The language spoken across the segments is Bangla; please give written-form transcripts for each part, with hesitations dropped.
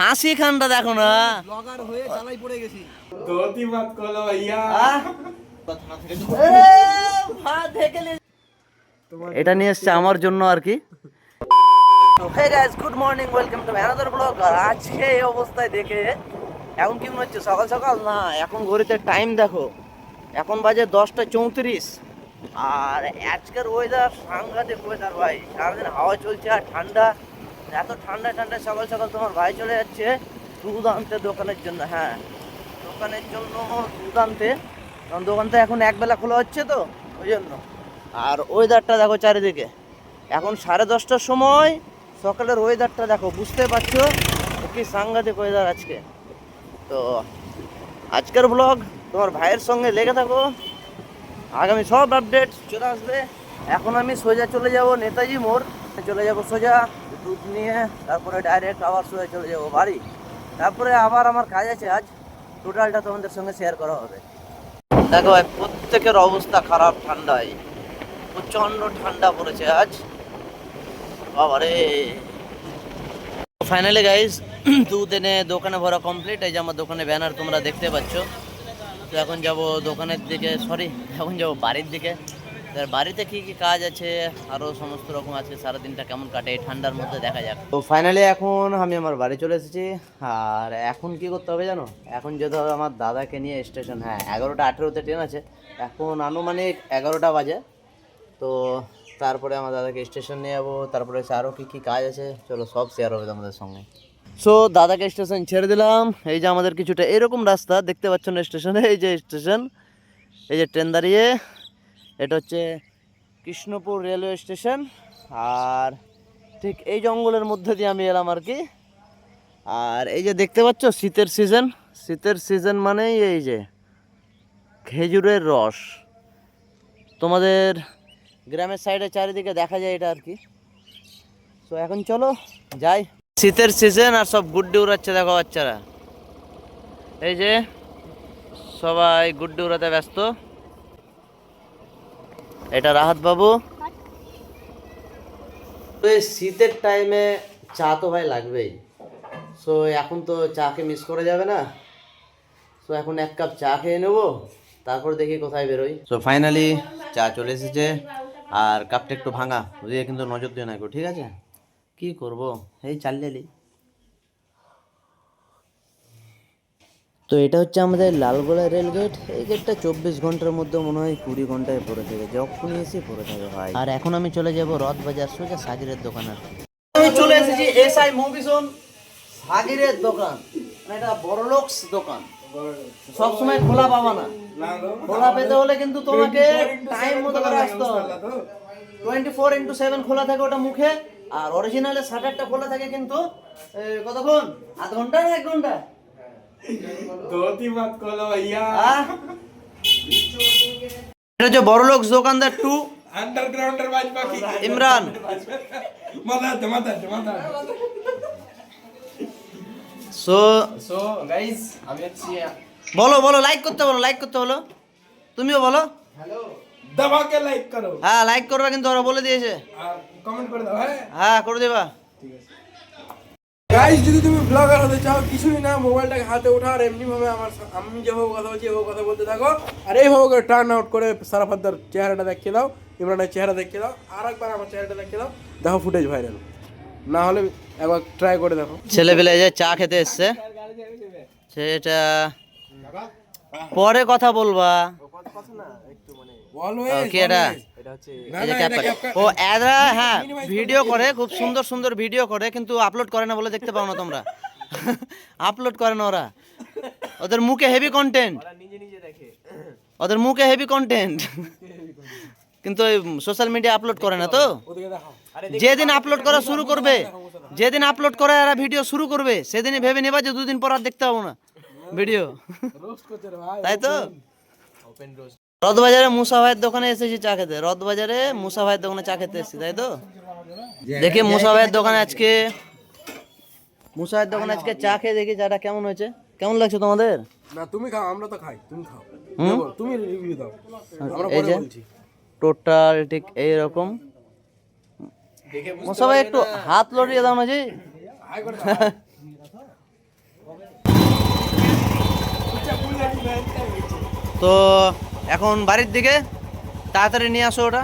হাসি খানটা দেখো না, ব্লগার হয়ে চালাই পড়ে গেছি। धोती मत खोलो भैया। এটা নিয়ে এসছে আমার জন্য আর কি। Hey guys, good morning, welcome to another blog. আর আজকে এই অবস্থায় দেখে এখন কি মনে হচ্ছে সকাল সকাল না, এখন ঘড়িতে টাইম দেখো, এখন বাজে 10টা 34। আর আজকের ওয়েদার সাংঘাতিক ওয়েদার ভাই, সারাদিন হাওয়া চলছে আর ঠান্ডা, এত ঠান্ডা ঠান্ডা সকাল সকাল তোমার ভাই চলে যাচ্ছে দুধ আনতে দোকানের জন্য। হ্যাঁ, দোকানের জন্য দুধ আনতে, কারণ দোকানটা এখন একবেলা খোলা হচ্ছে তো ওই জন্য। আর ওয়েদারটা দেখো চারিদিকে, এখন 10:30টার সময় সকালের ওয়েদারটা দেখো, বুঝতে পারছো কি সাংঘাতিক ওয়েদার আজকে। তো আজকের ব্লগ তোমার ভাইয়ের সঙ্গে লেগে থাকো, আগামী সব আপডেট চলে আসবে। এখন আমি সোজা চলে যাব নেতাজি মোড়, চলে যাব সোজা দুধ নিয়ে, তারপরে ডাইরেক্ট আবার সোজা চলে যাব বাড়ি। তারপরে আবার আমার কাজ আছে আজ, টোটালটা তোমাদের সঙ্গে শেয়ার করা হবে। দেখো ভাই, প্রত্যেকের অবস্থা খারাপ ঠান্ডায়, প্রচণ্ড ঠান্ডা পড়েছে আজ বাবারে। ফাইনালি গাইজ, দুধ এনে দোকানে ভরা কমপ্লিট। এই যে আমার দোকানে ব্যানার তোমরা দেখতে পাচ্ছ। তো এখন যাব দোকানের দিকে, সরি এখন যাব বাড়ির দিকে। বাড়িতে কি কি কাজ আছে আরও সমস্ত রকম আছে, সারাদিনটা কেমন কাটে এই ঠান্ডার মধ্যে দেখা যাক। তো ফাইনালি এখন আমি আমার বাড়ি চলে এসেছি। আর এখন কি করতে হবে জানো, এখন যেতে হবে আমার দাদাকে নিয়ে স্টেশন। হ্যাঁ, 11টা 18তে ট্রেন আছে, এখন আনুমানিক 11টা বাজে। তো তারপরে আমার দাদাকে স্টেশন নিয়ে যাবো, তারপরে আরও কী কী কাজ আছে চলো সব শেয়ার হবে তোমাদের সঙ্গে। সো দাদাকে স্টেশন ছেড়ে দিলাম। এই যে আমাদের কিছুটা এরকম রাস্তা দেখতে পাচ্ছ না স্টেশনে, এই যে স্টেশন, এই যে ট্রেন দাঁড়িয়ে, এটা হচ্ছে কৃষ্ণপুর রেলওয়ে স্টেশন। আর ঠিক এই জঙ্গলের মধ্যে দিয়ে আমি এলাম আর কি। আর এই যে দেখতে পাচ্ছ শীতের সিজন, শীতের সিজন মানেই এই যে খেজুরের রস, তোমাদের গ্রামের সাইডে চারিদিকে দেখা যায় এটা আর কি। তো এখন চলো যাই, শীতের সিজন আর সব গুড্ডি উড়াচ্ছে দেখো বাচ্চারা, এই যে সবাই গুড্ডি উড়াতে ব্যস্ত। এটা রাহাত বাবু। তো এই শীতের টাইমে চা তো ভাই লাগবেই। সো এখন তো চাকে মিস করে যাবে না, সো এখন এক কাপ চা খেয়ে নেবো, তারপর দেখি কোথায় বেরোই। সো ফাইনালি চা চলে এসেছে, আর কাপটা একটু ভাঙা, ওদিকে কিন্তু নজর দিয়ে না গো, ঠিক আছে? কি করব, এই চালিয়ে। তো এটা হচ্ছে আমাদের লালগোলা রেল গেট। এই গেটটা 24 ঘন্টার মধ্যে মনে হয় 20 ঘন্টায় পড়ে থাকে, যখনই এসে পড়ে থাকে ভাই। আর এখন আমি চলে যাব রথ বাজার, সোজা সাগিরের দোকান আর কি। আমি চলে এসেছি এসআই মুভি জোন সাগিরের দোকান, মানে এটা বড়লোকস দোকান। সব সময় খোলা পাবা না, খোলা পেতে হলে কিন্তু তোমাকে টাইম মতো করে আসতে হবে। 24x7 খোলা থাকে ওটা মুখে, আর অরিজিনালে শাটারটা খোলা থাকে কিন্তু কতক্ষণ, আধ ঘন্টা না 1 ঘন্টা। धोती मत खोलो भैया। এটা যে বড়লোক দোকানদার 2 अंडरग्राउंडर भाजपा की ইমরান। मदद। সো गाइस আমি আছি, বলো বলো, লাইক করতে বলো, লাইক করতে বলো, তুমিও বলো। হ্যালো, দবা কে লাইক করো। হ্যাঁ, লাইক করবে কিন্তু ওরা বলে দিয়েছে, আর কমেন্ট করে দাও। হ্যাঁ হ্যাঁ করে দেবা। গাইস, যদি তুমি ব্লগার হতে চাও, কিছুই না, মোবাইলটাকে হাতে ওঠা আর এমনি ভাবে আমি যেভাবে কথা বলছি এভাবে কথা বলতে থাকো, আর এইভাবে করে টার্ন আউট করে সারাফাদ্দার চেহারাটা দেখিয়ে দাও, ইমরানের চেহারা দেখিয়ে দাও, আর একবার আমার চেহারাটা দেখিয়ে দাও, দেখো ফুটেজ ভাইরাল। না হলে একবার ট্রাই করে দেখো। ছেলেবেলে যে চা খেতে এসছে, সেটা পরে কথা বলবা। কি এটা? ও এরা, হ্যাঁ ভিডিও করে, খুব সুন্দর সুন্দর ভিডিও করে, কিন্তু আপলোড করে না বলে দেখতে পাও না তোমরা। আপলোড করে না ওরা, ওদের মুখে হেভি কন্টেন্ট, ওদের মুখে হেভি কন্টেন্ট, কিন্তু সোশ্যাল মিডিয়া আপলোড করে না। তো যেদিন আপলোড করা শুরু করবে, যেদিন আপলোড করা এরা ভিডিও শুরু করবে, সেদিনই ভেবে নেবা যে 2 দিন পর আর দেখতে পাবো না ভিডিও, তাই তো? রথবাজারে মুসা ভাইয়ের দোকানে এসেছি চা খেতে, রথবাজারে মুসা ভাইয়ের দোকানে চা খেতে এসেছি, তাই তো? দেখি মুসা ভাইয়ের দোকানে আজকে, মুসা ভাইয়ের দোকানে আজকে চা খেয়ে দেখি চাটা কেমন হয়েছে। কেমন লাগছে তোমাদের? না তুমি খাও, আমরা তো খাই, তুমি খাও, তুমি রিভিউ দাও, আমরা এই পরে যে বলছি। টোটাল ঠিক এইরকম। মুসা ভাই একটু হাত লড়িয়ে দাও না জি। তো এখন বাড়ির দিকে তাড়াতাড়ি নিয়ে আসো ওটা।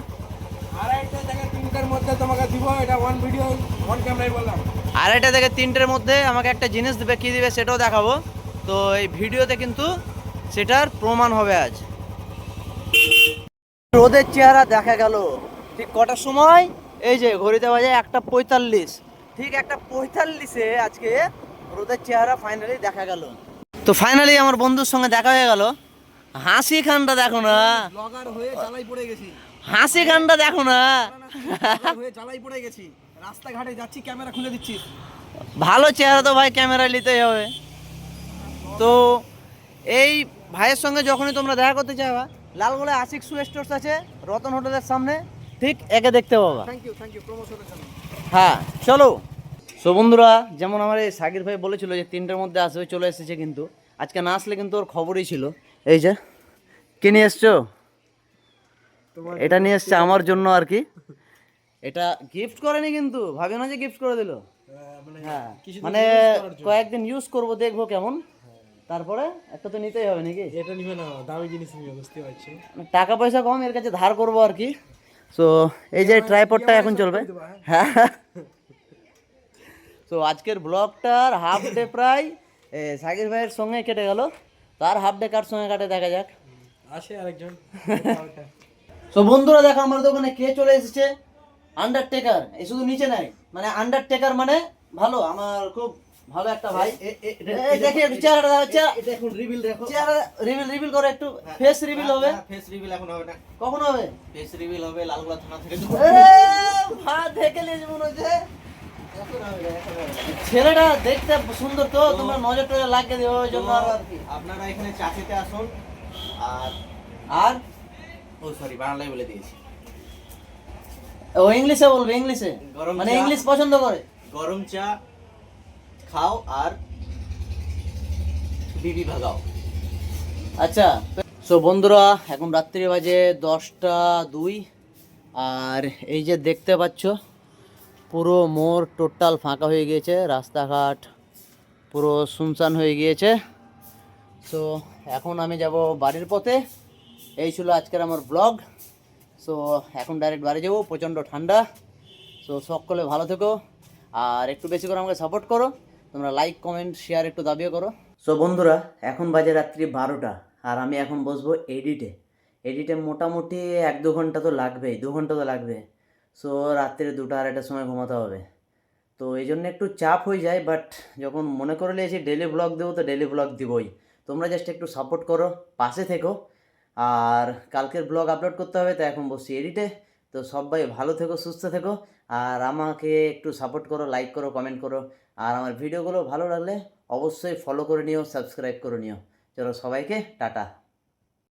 আড়াইটা থেকে তিনটার মধ্যে তোমাকে দিব, এটা ওয়ান ভিডিও ওয়ান ক্যামেরায় বললাম। 2:30 থেকে 3টের মধ্যে আমাকে একটা জিনিস দেবে, কী দিবে সেটাও দেখাবো। তো এই ভিডিওতে কিন্তু সেটার প্রমাণ হবে আজ। রোদের চেহারা দেখা গেল ঠিক কটার সময়, এই যে ঘড়িতে বাজে 1:45, ঠিক 1:45-এ আজকে রোদের চেহারা ফাইনালি দেখা গেল। তো ফাইনালি আমার বন্ধুর সঙ্গে দেখা হয়ে গেল। হাসি খানটা দেখো না, ব্লগার হয়ে চালাই পড়ে গেছি। হাসি খানটা দেখো না। ব্লগার হয়ে চালাই পড়ে গেছি, রাস্তাঘাটে যাচ্ছি ক্যামেরা খুলে দিচ্ছি। ভালো চেহারা তো ভাই ক্যামেরা নিতেই হবে। তো এই ভাইয়ের সঙ্গে যখনই তোমরা দেখা করতে চাইবা, লালগোলায় আশিক শু স্টোর্স আছে রতন হোটেলের সামনে, ঠিক একে দেখতে পাবা। থ্যাংক ইউ প্রমোশনের জন্য। হ্যাঁ চলো। সো বন্ধুরা, যেমন আমার এই সাকির ভাই বলেছিল যে 3টের মধ্যে আসবে, চলে এসেছে, কিন্তু আজকে না আসলে কিন্তু ওর খবরই ছিল। এই যে কি নিয়ে এসছো, এটা নিয়ে এসছে আমার জন্য আর কি। এটা গিফট করেনি কিন্তু, ভাবিও না যে গিফট করে দিল। হ্যাঁ মানে কয়েকদিন ইউজ করব, দেখবো কেমন, তারপরে একটা তো নিতেই হবে নাকি। এটা নিবে না, দামি জিনিস নিবে, বুঝতে পারছি। টাকা পয়সা কম, এর কাছে ধার করবো আর কি। সো এই যে ট্রাইপডটা এখন চলবে। হ্যাঁ তো আজকের ব্লগটার হাফ ডে প্রায় সাকির ভাইয়ের সঙ্গে কেটে গেল। তার হাফ ডে কার সঙ্গে কাটে দেখা যাক। আসে আরেকজন। তো বন্ধুরা দেখো আমার দোকানে কে চলে এসেছে, আন্ডারটেকার। এই শুধু নিচে নাই, মানে আন্ডারটেকার মানে ভালো, আমার খুব ভালো একটা ভাই। দেখি একটু চেহারাটা দাও, এটা এখন রিভিল দেখো। চেহারা রিভিল করে একটু, ফেস রিভিল হবে। ফেস রিভিল এখন হবে না, কখন হবে? ফেস রিভিল হবে লালগোলা থানা থেকে। দেখে নিয়েছি মনে হচ্ছে। ছেলেটা দেখতে সুন্দর, তো তোমরা নজর টজর লাগিয়ে দিও ওই জন্য আর কি। আপনারা এখানে চা খেতে আসুন। আর আর ও সরি, বাংলায় বলে দিয়েছি। ও ইংলিশে বলবে, ইংলিশে গরম মানে চা। ইংলিশ পছন্দ করে। গরম চা খাও আর বিবি ভাগাও। আচ্ছা সো বন্ধুরা, এখন রাত্রি বাজে 10টা 2, আর এই যে দেখতে পাচ্ছ পুরো মোড় টোটাল ফাঁকা হয়ে গিয়েছে, রাস্তাঘাট পুরো শুনশান হয়ে গিয়েছে। সো এখন আমি যাব বাড়ির পথে। এই ছিল আজকের আমার ব্লগ। সো এখন ডাইরেক্ট বাড়ি যাবো, প্রচণ্ড ঠান্ডা। সো সকলে ভালো থেকো, আর একটু বেশি করে আমাকে সাপোর্ট করো। তোমরা লাইক কমেন্ট শেয়ার একটু দাবিও করো। সো বন্ধুরা, এখন বাজে রাত্রি 12টা, আর আমি এখন বসবো এডিটে মোটামুটি 1-2 ঘন্টা তো লাগবেই, 2 ঘন্টা তো লাগবে। সো রাত্রে 2টা-2:30টার সময় ঘুমাতে হবে। তো এই জন্য একটু চাপ হয়ে যায়, বাট যখন মনে করে নিয়েছি ডেলি ব্লগ দেবো তো ডেলি ব্লগ দিবই। তোমরা জাস্ট একটু সাপোর্ট করো, পাশে থেকো। আর কালকের ব্লগ আপলোড করতে হবে, তো এখন বসছি এডিটে। তো সবাই ভালো থেকো, সুস্থ থেকো, আর আমাকে একটু সাপোর্ট করো, লাইক করো, কমেন্ট করো। আর আমার ভিডিওগুলো ভালো লাগলে অবশ্যই ফলো করে নিও, সাবস্ক্রাইব করে নিও। চলো সবাইকে টাটা।